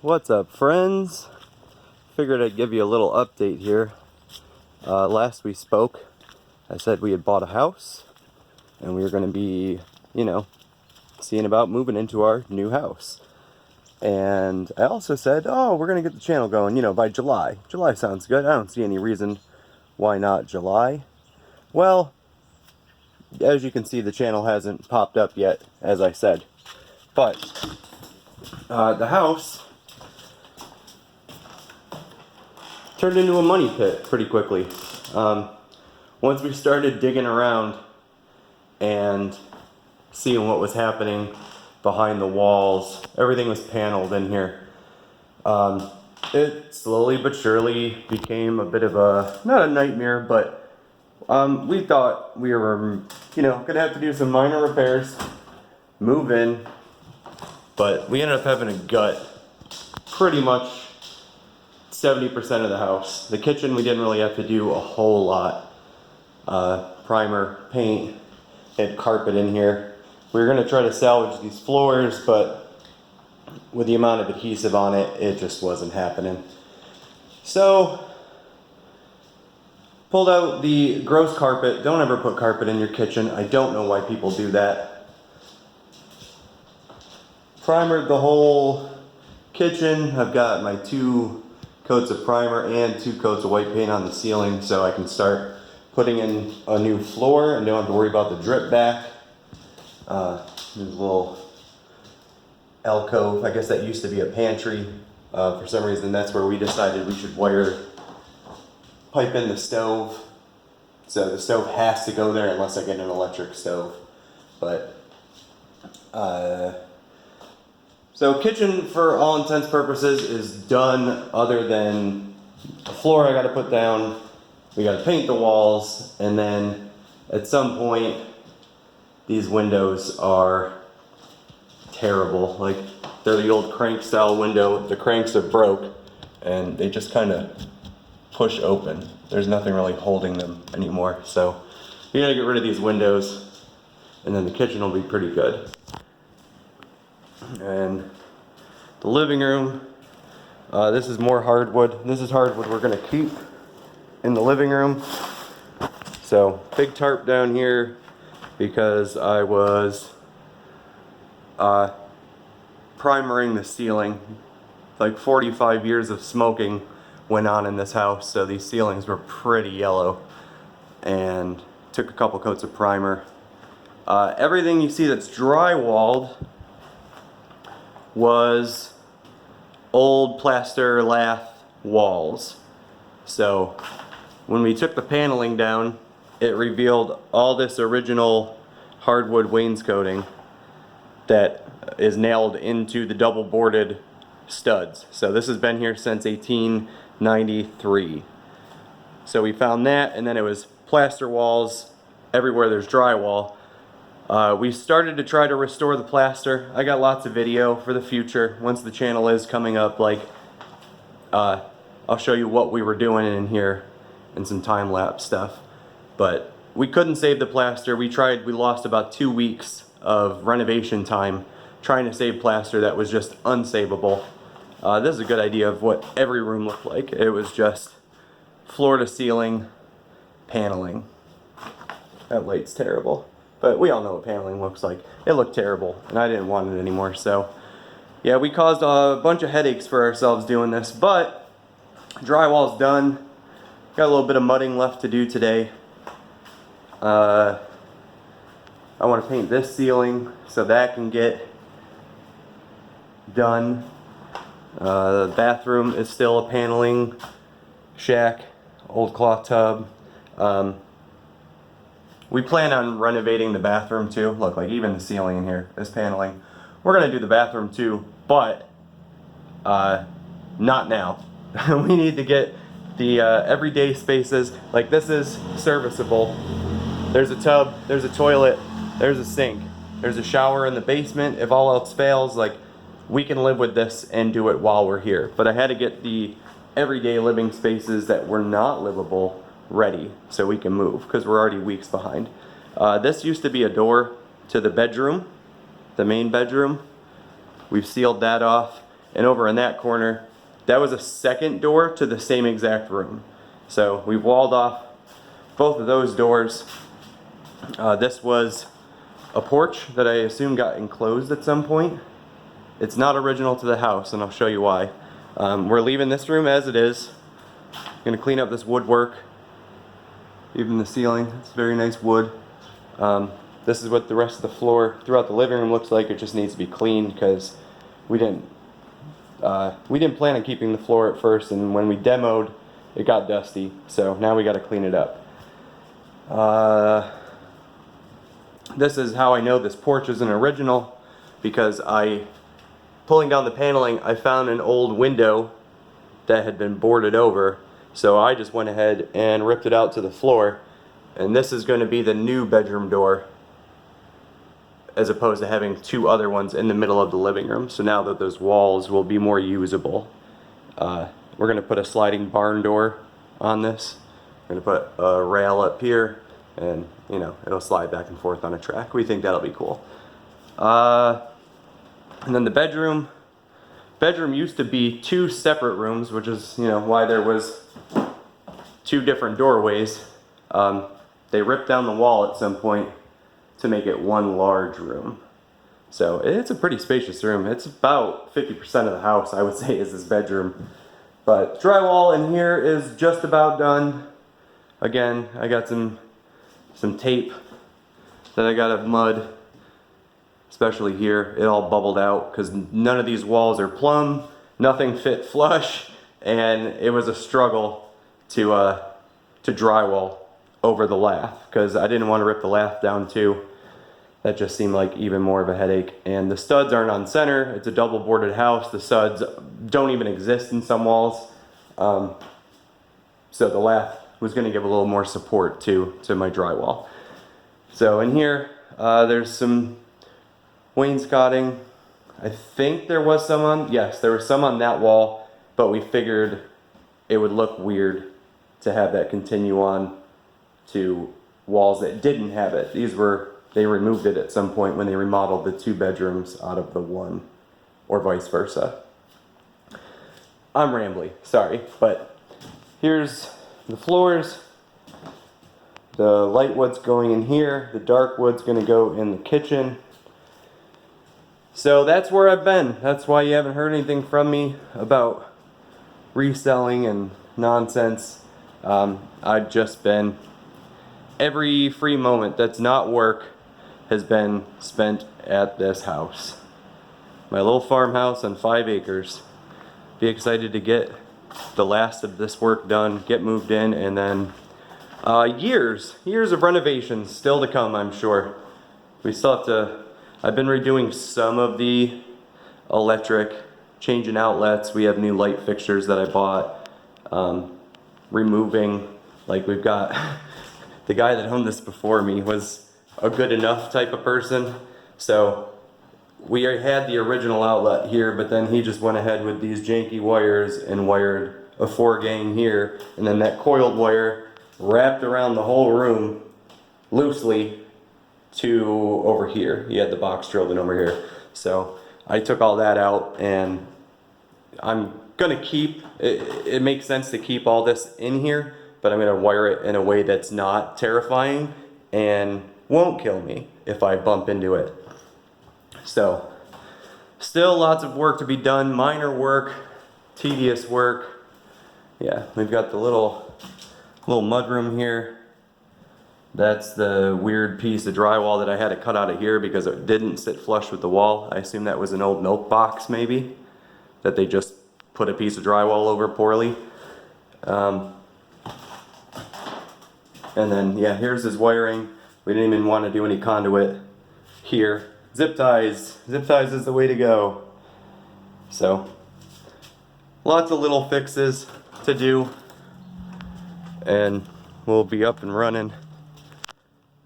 What's up, friends? Figured I'd give you a little update here. Last we spoke, I said we had bought a house and we were going to be, seeing about moving into our new house. And I also said, oh, we're going to get the channel going, by July. July sounds good. I don't see any reason why not July. Well, as you can see, the channel hasn't popped up yet, as I said. But the house turned into a money pit pretty quickly. Once we started digging around and seeing what was happening behind the walls, everything was paneled in here. It slowly but surely became a bit of a, not a nightmare, but we thought we were, gonna have to do some minor repairs, move in, but we ended up having to gut pretty much 70% of the house. The kitchen, we didn't really have to do a whole lot. Primer, paint, had carpet in here. We were going to try to salvage these floors, but with the amount of adhesive on it, it just wasn't happening. So, pulled out the gross carpet. Don't ever put carpet in your kitchen. I don't know why people do that. Primered the whole kitchen. I've got my 2 coats of primer and 2 coats of white paint on the ceiling, so I can start putting in a new floor and don't have to worry about the drip back. There's a little alcove. I guess that used to be a pantry. For some reason, that's where we decided we should pipe in the stove. So the stove has to go there unless I get an electric stove. But so kitchen, for all intents purposes, is done, other than the floor I gotta put down, we gotta paint the walls, and then at some point, these windows are terrible. Like, they're the old crank style window. The cranks are broke, and they just kind of push open. There's nothing really holding them anymore. So we gotta get rid of these windows, and then the kitchen will be pretty good. And the living room, this is more hardwood. This is hardwood we're gonna keep in the living room. So big tarp down here because I was primering the ceiling. Like 45 years of smoking went on in this house, so these ceilings were pretty yellow, and took a couple coats of primer. Everything you see that's drywalled was old plaster lath walls. So when we took the paneling down, it revealed all this original hardwood wainscoting that is nailed into the double boarded studs. So this has been here since 1893. So we found that, and then it was plaster walls everywhere there's drywall. We started to try to restore the plaster. I got lots of video for the future. Once the channel is coming up, I'll show you what we were doing in here and some time-lapse stuff. But we couldn't save the plaster. We lost about 2 weeks of renovation time trying to save plaster that was just unsavable. This is a good idea of what every room looked like. It was just floor to ceiling paneling. That light's terrible. But we all know what paneling looks like. It looked terrible, and I didn't want it anymore. So, yeah, we caused a bunch of headaches for ourselves doing this. But drywall's done. Got a little bit of mudding left to do today. I want to paint this ceiling so that can get done. The bathroom is still a paneling shack, old cloth tub. We plan on renovating the bathroom too. Look, like even the ceiling in here is paneling. We're gonna do the bathroom too, but not now. We need to get the everyday spaces. Like, this is serviceable. There's a tub, there's a toilet, there's a sink, there's a shower in the basement. If all else fails, like, we can live with this and do it while we're here. But I had to get the everyday living spaces that were not livable ready so we can move, because we're already weeks behind. This used to be a door to the bedroom, the main bedroom. We've sealed that off, and over in that corner, that was a second door to the same exact room. So we've walled off both of those doors. This was a porch that I assume got enclosed at some point. It's not original to the house, and I'll show you why. We're leaving this room as it is. Gonna clean up this woodwork, even the ceiling. It's very nice wood. This is what the rest of the floor throughout the living room looks like. It just needs to be cleaned because we didn't plan on keeping the floor at first, and when we demoed, it got dusty. So now we got to clean it up. This is how I know this porch isn't original, because pulling down the paneling, I found an old window that had been boarded over. So I just went ahead and ripped it out to the floor, and this is going to be the new bedroom door, as opposed to having two other ones in the middle of the living room. So now that those walls will be more usable. We're going to put a sliding barn door on this. We're going to put a rail up here, and you know, it'll slide back and forth on a track. We think that'll be cool. And then the bedroom used to be two separate rooms, which is, you know, why there was two different doorways. They ripped down the wall at some point to make it one large room. So it's a pretty spacious room. It's about 50% of the house, I would say, is this bedroom. But drywall in here is just about done. Again, I got some tape that I got of mud, especially here. It all bubbled out because none of these walls are plumb, nothing fit flush, and it was a struggle to drywall over the lath, because I didn't want to rip the lath down too. That just seemed like even more of a headache. And the studs aren't on center. It's a double boarded house. The studs don't even exist in some walls. So the lath was going to give a little more support to my drywall. So in here, there's some wainscoting. I think there was some on, yes, there was some on that wall, but we figured it would look weird to have that continue on to walls that didn't have it. They removed it at some point when they remodeled the two bedrooms out of the one, or vice versa. I'm rambly, sorry, but here's the floors. The light wood's going in here. The dark wood's gonna go in the kitchen. So that's where I've been. That's why you haven't heard anything from me about reselling and nonsense. I've just been, every free moment that's not work has been spent at this house. My little farmhouse on 5 acres. Be excited to get the last of this work done, get moved in, and then years of renovations still to come, I'm sure. We still have to, I've been redoing some of the electric, changing outlets. We have new light fixtures that I bought. Removing, like we've got, the guy that owned this before me was a good enough type of person. So we had the original outlet here, but then he just went ahead with these janky wires and wired a 4-gang here, and then that coiled wire wrapped around the whole room loosely to over here. He had the box drilled in over here. So I took all that out, and I'm gonna keep, it makes sense to keep all this in here, but I'm gonna wire it in a way that's not terrifying and won't kill me if I bump into it. So still lots of work to be done, minor work, tedious work. Yeah, we've got the little mudroom here. That's the weird piece of drywall that I had to cut out of here because it didn't sit flush with the wall. I assume that was an old milk box maybe, that they just put a piece of drywall over poorly. And then, yeah, here's his wiring. We didn't even want to do any conduit here. Zip ties. Zip ties is the way to go. So, lots of little fixes to do, and we'll be up and running.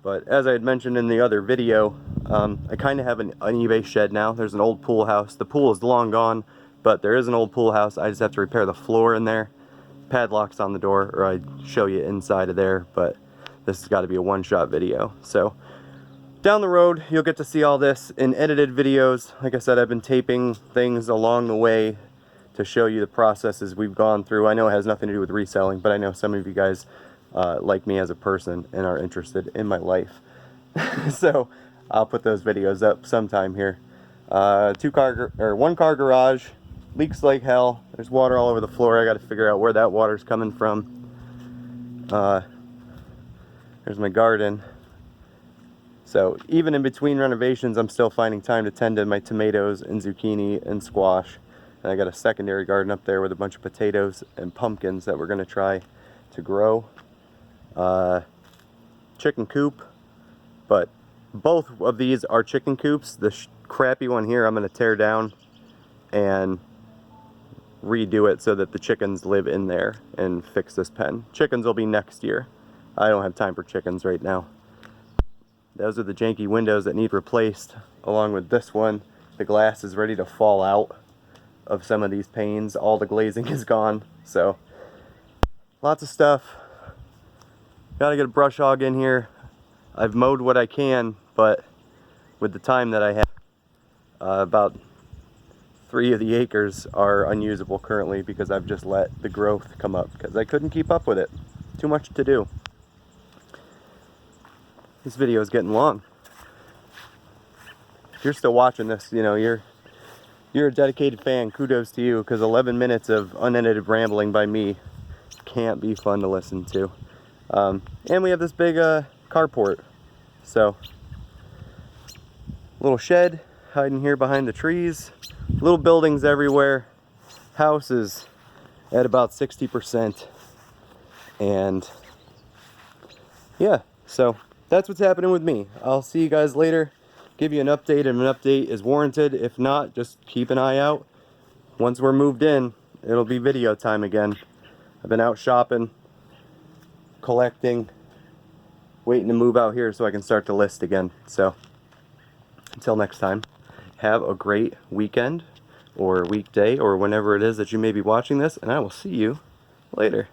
But as I had mentioned in the other video, I kind of have an eBay shed now. There's an old pool house. The pool is long gone, but there is an old pool house. I just have to repair the floor in there. Padlocks on the door, or I'd show you inside of there, but this has got to be a one-shot video. So Down the road, you'll get to see all this in edited videos. Like I said, I've been taping things along the way to show you the processes we've gone through. I know it has nothing to do with reselling, but I know some of you guys like me as a person and are interested in my life. So I'll put those videos up sometime here. One car garage, leaks like hell. There's water all over the floor. I got to figure out where that water's coming from. There's my garden. So even in between renovations, I'm still finding time to tend to my tomatoes and zucchini and squash. And I got a secondary garden up there with a bunch of potatoes and pumpkins that we're going to try to grow. Chicken coop, but both of these are chicken coops. The crappy one here I'm going to tear down and redo it so that the chickens live in there and fix this pen. Chickens will be next year. I don't have time for chickens right now. Those are the janky windows that need replaced, along with this one. The glass is ready to fall out of some of these panes. All the glazing is gone, so lots of stuff. Gotta get a brush hog in here. I've mowed what I can, but with the time that I have, about 3 of the acres are unusable currently because I've just let the growth come up because I couldn't keep up with it. Too much to do. This video is getting long. If you're still watching this, you know, you're a dedicated fan. Kudos to you, because 11 minutes of unedited rambling by me can't be fun to listen to. And we have this big carport. So, little shed hiding here behind the trees. Little buildings everywhere. House is at about 60%. And yeah, so that's what's happening with me. I'll see you guys later. Give you an update, and an update is warranted. If not, just keep an eye out. Once we're moved in, it'll be video time again. I've been out shopping, collecting, waiting to move out here so I can start to list again. So, until next time, have a great weekend or weekday or whenever it is that you may be watching this, and I will see you later.